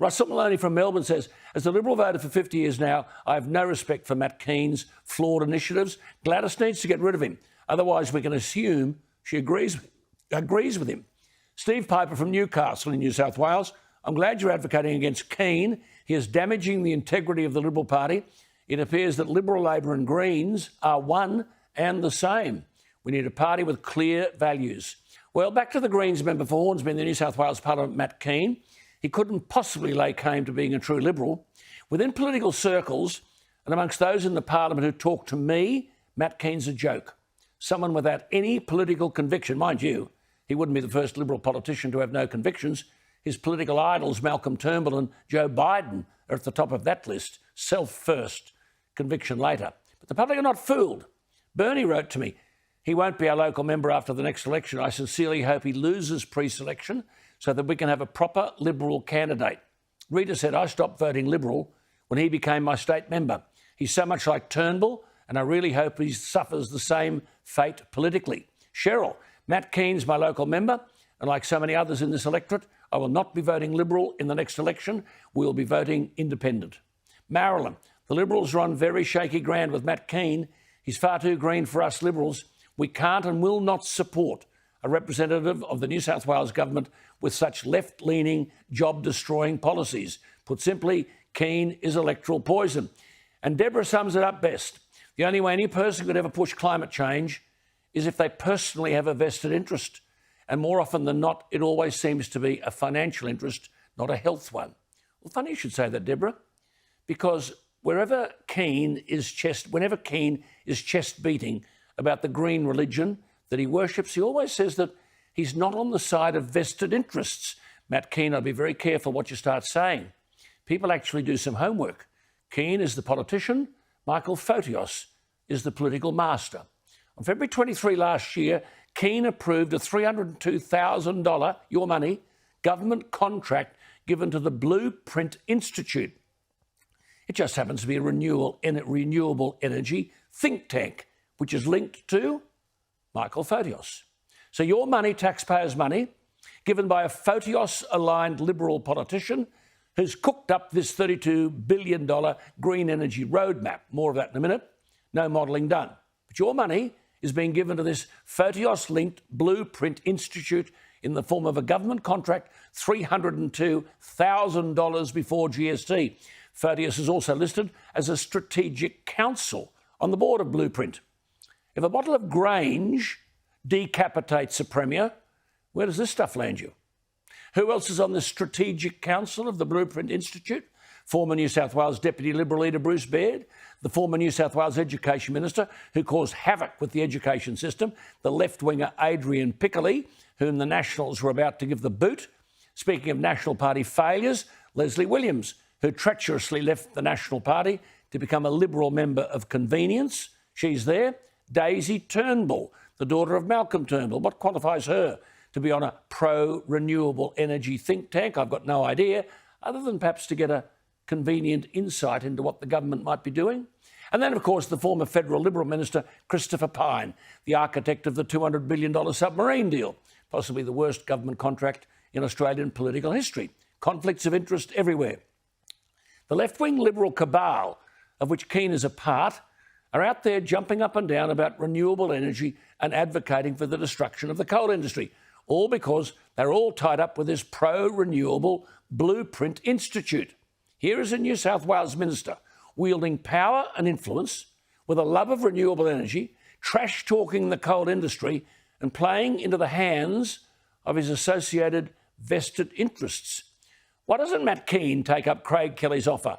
Russell Maloney from Melbourne says, as a Liberal voter for 50 years now, I have no respect for Matt Kean's flawed initiatives. Gladys needs to get rid of him. Otherwise, we can assume she agrees with him. Steve Piper from Newcastle in New South Wales. I'm glad you're advocating against Kean. He is damaging the integrity of the Liberal Party. It appears that Liberal, Labor and Greens are one and the same. We need a party with clear values. Well, back to the Greens member for Hornsby in the New South Wales Parliament, Matt Kean. He couldn't possibly lay claim to being a true Liberal. Within political circles and amongst those in the Parliament who talk to me, Matt Kean's a joke. Someone without any political conviction. Mind you, he wouldn't be the first Liberal politician to have no convictions. His political idols, Malcolm Turnbull and Joe Biden, are at the top of that list. Self first, conviction later. But the public are not fooled. Bernie wrote to me, he won't be our local member after the next election. I sincerely hope he loses pre-selection so that we can have a proper Liberal candidate. Rita said, I stopped voting Liberal when he became my state member. He's so much like Turnbull, and I really hope he suffers the same fate politically. Cheryl, Matt Kean's my local member, and like so many others in this electorate, I will not be voting Liberal in the next election. We'll be voting independent. Marilyn, the Liberals are on very shaky ground with Matt Kean. He's far too green for us Liberals. We can't and will not support a representative of the New South Wales government with such left-leaning, job-destroying policies. Put simply, Kean is electoral poison. And Deborah sums it up best. The only way any person could ever push climate change is if they personally have a vested interest. And more often than not, it always seems to be a financial interest, not a health one. Well, funny you should say that, Deborah, because whenever Kean is chest beating about the green religion that he worships, he always says that he's not on the side of vested interests. Matt Kean, I'd be very careful what you start saying. People actually do some homework. Kean is the politician. Michael Fotios is the political master. On February 23 last year, Kean approved a $302,000, your money, government contract given to the Blueprint Institute. It just happens to be a renewable energy think tank, which is linked to Michael Fotios. So your money, taxpayers' money, given by a Fotios-aligned Liberal politician who's cooked up this $32 billion green energy roadmap. More of that in a minute. No modelling done. But your money is being given to this Fotios-linked Blueprint Institute in the form of a government contract, $302,000 before GST. Fotios is also listed as a strategic counsel on the board of Blueprint. If a bottle of Grange decapitates a premier, where does this stuff land you? Who else is on the strategic council of the Blueprint Institute? Former New South Wales Deputy Liberal leader Bruce Baird, the former New South Wales Education Minister who caused havoc with the education system, the left-winger Adrian Piccoli, whom the Nationals were about to give the boot. Speaking of National Party failures, Leslie Williams, who treacherously left the National Party to become a Liberal member of convenience. She's there. Daisy Turnbull, the daughter of Malcolm Turnbull. What qualifies her to be on a pro-renewable energy think tank? I've got no idea, other than perhaps to get a convenient insight into what the government might be doing. And then, of course, the former federal Liberal Minister, Christopher Pyne, the architect of the $200 billion submarine deal, possibly the worst government contract in Australian political history. Conflicts of interest everywhere. The left-wing Liberal cabal, of which Kean is a part, are out there jumping up and down about renewable energy and advocating for the destruction of the coal industry, all because they're all tied up with this pro-renewable Blueprint Institute. Here is a New South Wales minister wielding power and influence with a love of renewable energy, trash-talking the coal industry and playing into the hands of his associated vested interests. Why doesn't Matt Kean take up Craig Kelly's offer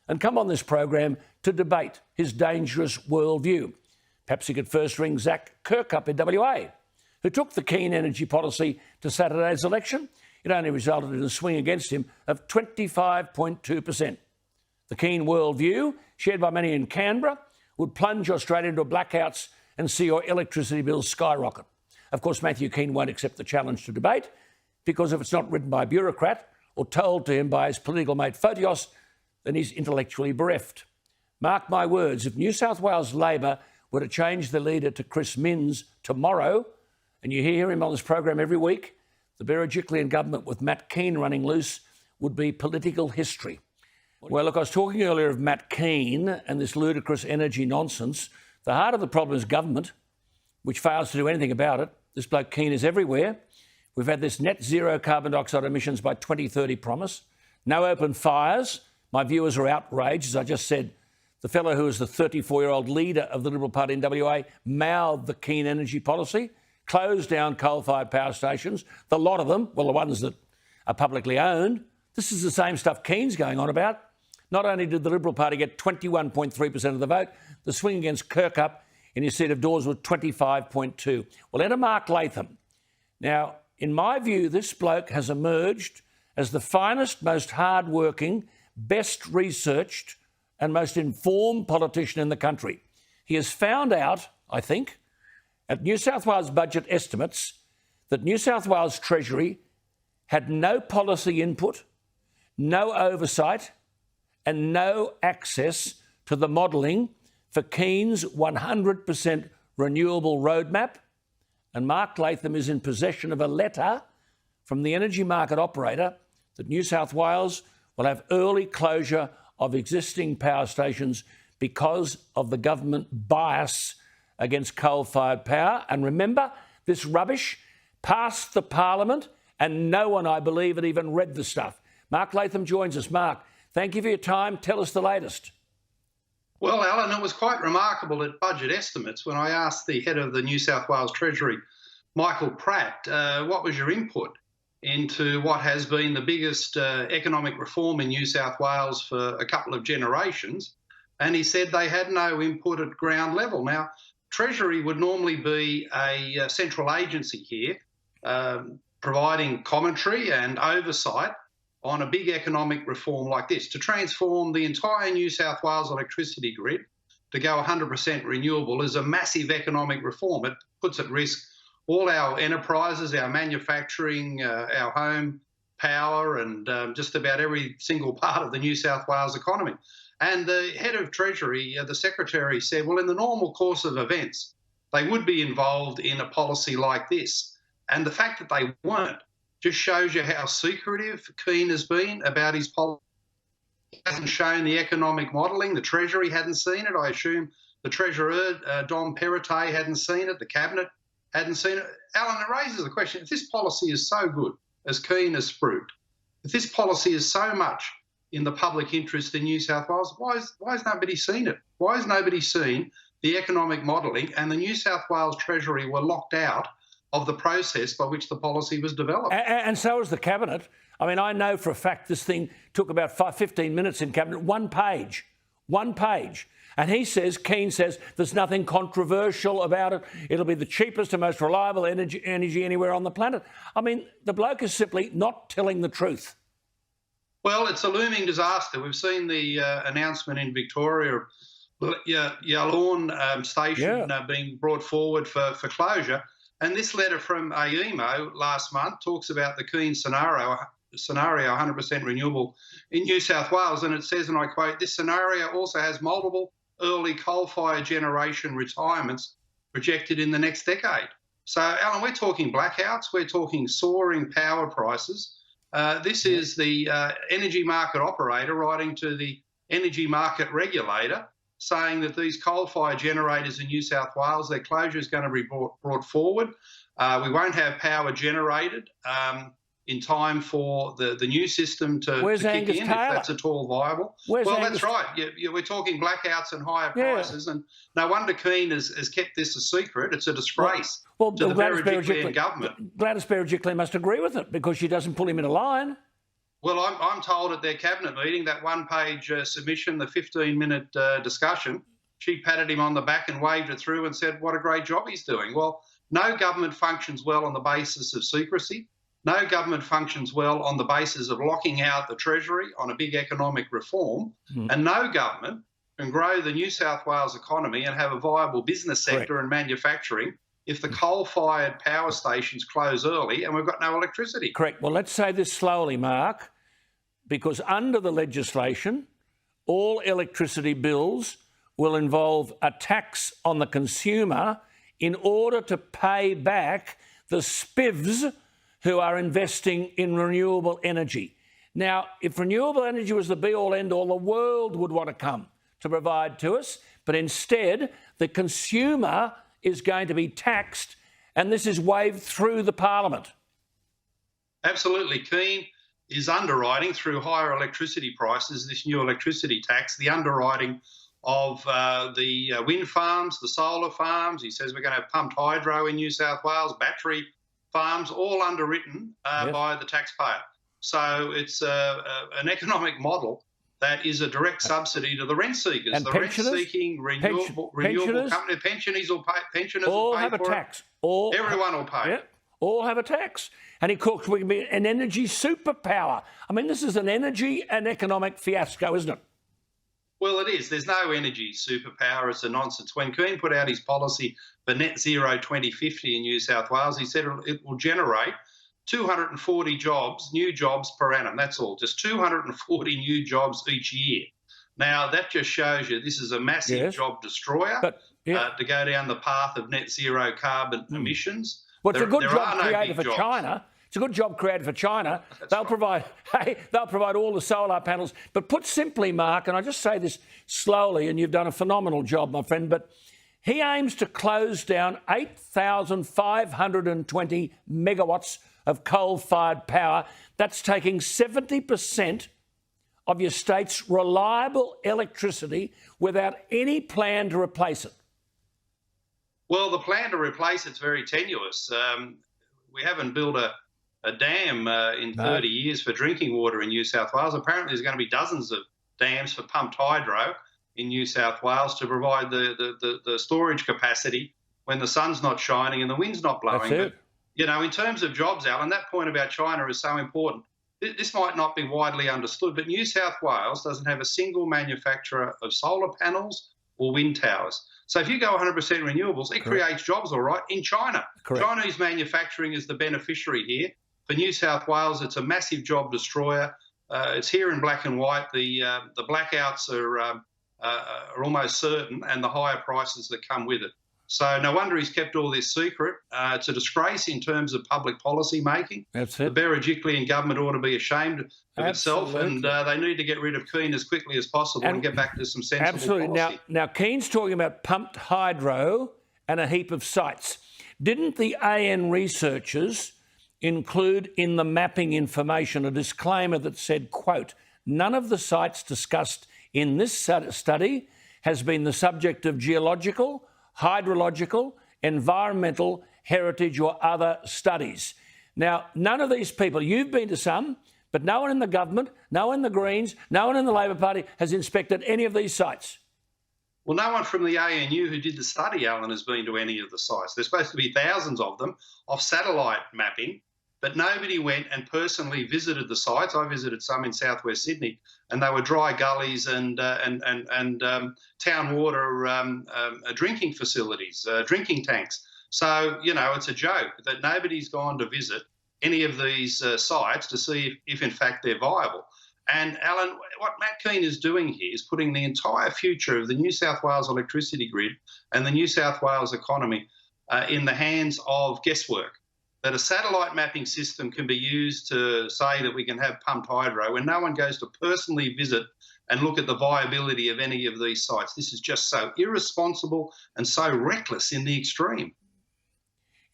and come on this program to debate his dangerous worldview? Perhaps he could first ring Zach Kirkup in WA, who took the Kean energy policy to Saturday's election. It only resulted in a swing against him of 25.2%. The Kean worldview, shared by many in Canberra, would plunge Australia into blackouts and see your electricity bills skyrocket. Of course, Matthew Kean won't accept the challenge to debate because if it's not written by a bureaucrat or told to him by his political mate Fotios, then he's intellectually bereft. Mark my words, if New South Wales Labor were to change the leader to Chris Minns tomorrow, and you hear him on this program every week, the Berejiklian government with Matt Kean running loose would be political history. Well, look, I was talking earlier of Matt Kean and this ludicrous energy nonsense. The heart of the problem is government, which fails to do anything about it. This bloke Kean is everywhere. We've had this net zero carbon dioxide emissions by 2030 promise. No open fires. My viewers are outraged. As I just said, the fellow who is the 34-year-old leader of the Liberal Party in WA mouthed the Kean energy policy, closed down coal-fired power stations, the lot of them, well, the ones that are publicly owned. This is the same stuff Kean's going on about. Not only did the Liberal Party get 21.3% of the vote, the swing against Kirkup in his seat of Dawes was 25.2%. Well, enter Mark Latham. Now, in my view, this bloke has emerged as the finest, most hard-working, best researched and most informed politician in the country. He has found out, I think, at New South Wales budget estimates that New South Wales Treasury had no policy input, no oversight and no access to the modelling for Kean's 100% renewable roadmap. And Mark Latham is in possession of a letter from the energy market operator that New South Wales will have early closure of existing power stations because of the government bias against coal-fired power. And remember, this rubbish passed the Parliament and no one, I believe, had even read the stuff. Mark Latham joins us. Mark, thank you for your time. Tell us the latest. Well, Alan, it was quite remarkable at budget estimates when I asked the head of the New South Wales Treasury, Michael Pratt, what was your input into what has been the biggest economic reform in New South Wales for a couple of generations? And he said they had no input at ground level. Now, Treasury would normally be a central agency here, providing commentary and oversight on a big economic reform like this. To transform the entire New South Wales electricity grid to go 100% renewable is a massive economic reform. It puts at risk all our enterprises, our manufacturing, our home power, and just about every single part of the New South Wales economy. And the head of Treasury, the Secretary, said, well, in the normal course of events, they would be involved in a policy like this. And the fact that they weren't just shows you how secretive Kean has been about his policy. He hasn't shown the economic modelling. The Treasury hadn't seen it. I assume the Treasurer, Dom Perrottet, hadn't seen it. The Cabinet hadn't seen it. Alan, it raises the question, if this policy is so good, as Kean has proved, if this policy is so much in the public interest in New South Wales, why has nobody seen it? Why has nobody seen the economic modelling? And the New South Wales Treasury were locked out of the process by which the policy was developed. And so was the Cabinet. I mean, I know for a fact this thing took about 15 minutes in Cabinet, one page. And Kean says, there's nothing controversial about it. It'll be the cheapest and most reliable energy anywhere on the planet. I mean, the bloke is simply not telling the truth. Well, it's a looming disaster. We've seen the announcement in Victoria, Yallourn station being brought forward for closure. And this letter from AEMO last month talks about the Kean scenario 100% renewable in New South Wales. And it says, and I quote, this scenario also has multiple early coal-fired generation retirements projected in the next decade. So, Alan, we're talking blackouts, we're talking soaring power prices. This is the energy market operator writing to the energy market regulator saying that these coal-fired generators in New South Wales, their closure is going to be brought forward. We won't have power generated in time for the new system to kick in, if that's at all viable. That's right. We're talking blackouts and higher prices, and no wonder Kean has kept this a secret. It's a disgrace to the Berejiklian government. Gladys Berejiklian must agree with it because she doesn't pull him in a line. Well, I'm told at their cabinet meeting, that one-page submission, the 15-minute discussion, she patted him on the back and waved it through and said, what a great job he's doing. Well, no government functions well on the basis of secrecy. No government functions well on the basis of locking out the Treasury on a big economic reform. And no government can grow the New South Wales economy and have a viable business sector and manufacturing if the coal-fired power stations close early and we've got no electricity. Correct. Well, let's say this slowly, Mark, because under the legislation, all electricity bills will involve a tax on the consumer in order to pay back the spivs who are investing in renewable energy. Now, if renewable energy was the be-all, end-all, the world would want to come to provide to us. But instead, the consumer is going to be taxed, and this is waved through the parliament. Absolutely. Kean is underwriting through higher electricity prices, this new electricity tax, the underwriting of the wind farms, the solar farms. He says we're going to have pumped hydro in New South Wales, battery farms, all underwritten by the taxpayer. So it's an economic model that is a direct subsidy to the rent seekers, and the rent-seeking renewable company. Pensioners will pay. All have a tax. Everyone will pay. Yeah, all have a tax. And he calls we can be an energy superpower. I mean, this is an energy and economic fiasco, isn't it? Well, it is. There's no energy superpower. It's a nonsense. When Kean put out his policy for net zero 2050 in New South Wales, he said it will generate 240 jobs, new jobs per annum. That's all, just 240 new jobs each year. Now, that just shows you this is a massive job destroyer to go down the path of net zero carbon emissions. Well, it's a good job created for China. It's a good job created for China. They'll provide all the solar panels. But put simply, Mark, and I just say this slowly, and you've done a phenomenal job, my friend, but he aims to close down 8,520 megawatts of coal-fired power. That's taking 70% of your state's reliable electricity without any plan to replace it. Well, the plan to replace it's very tenuous. We haven't built a dam in 30 years for drinking water in New South Wales. Apparently there's going to be dozens of dams for pumped hydro in New South Wales to provide the storage capacity when the sun's not shining and the wind's not blowing. But, you know, in terms of jobs, Alan, that point about China is so important. This might not be widely understood, but New South Wales doesn't have a single manufacturer of solar panels or wind towers. So if you go 100% renewables, it creates jobs, all right, in China. Chinese manufacturing is the beneficiary here. For New South Wales, it's a massive job destroyer. It's here in black and white. The blackouts are almost certain, and the higher prices that come with it. So no wonder he's kept all this secret. It's a disgrace in terms of public policy making. That's it. The Berejiklian government ought to be ashamed of itself, and they need to get rid of Kean as quickly as possible and get back to some sensible policy. Now, Kean's talking about pumped hydro and a heap of sites. Didn't the AN researchers include in the mapping information a disclaimer that said, quote, none of the sites discussed in this study has been the subject of geological, hydrological, environmental, heritage or other studies. Now, none of these people, you've been to some, but no one in the government, no one in the Greens, no one in the Labor Party has inspected any of these sites. Well, no one from the ANU who did the study, Alan, has been to any of the sites. There's supposed to be thousands of them of satellite mapping, but nobody went and personally visited the sites. I visited some in southwest Sydney, and they were dry gullies and town water drinking facilities, drinking tanks. So, you know, it's a joke that nobody's gone to visit any of these sites to see if in fact they're viable. And, Alan, what Matt Kean is doing here is putting the entire future of the New South Wales electricity grid and the New South Wales economy in the hands of guesswork. That a satellite mapping system can be used to say that we can have pumped hydro when no one goes to personally visit and look at the viability of any of these sites. This is just so irresponsible and so reckless in the extreme.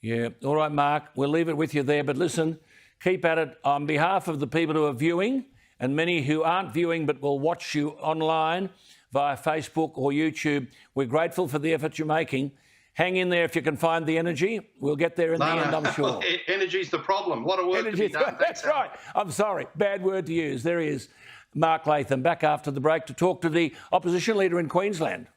Yeah. All right, Mark, we'll leave it with you there. But listen, keep at it. On behalf of the people who are viewing and many who aren't viewing but will watch you online via Facebook or YouTube, we're grateful for the effort you're making. Hang in there if you can find the energy. We'll get there in the end, I'm sure. Energy's the problem. A lot of work to be done. That's right. I'm sorry. Bad word to use. There he is, Mark Latham, back after the break to talk to the opposition leader in Queensland.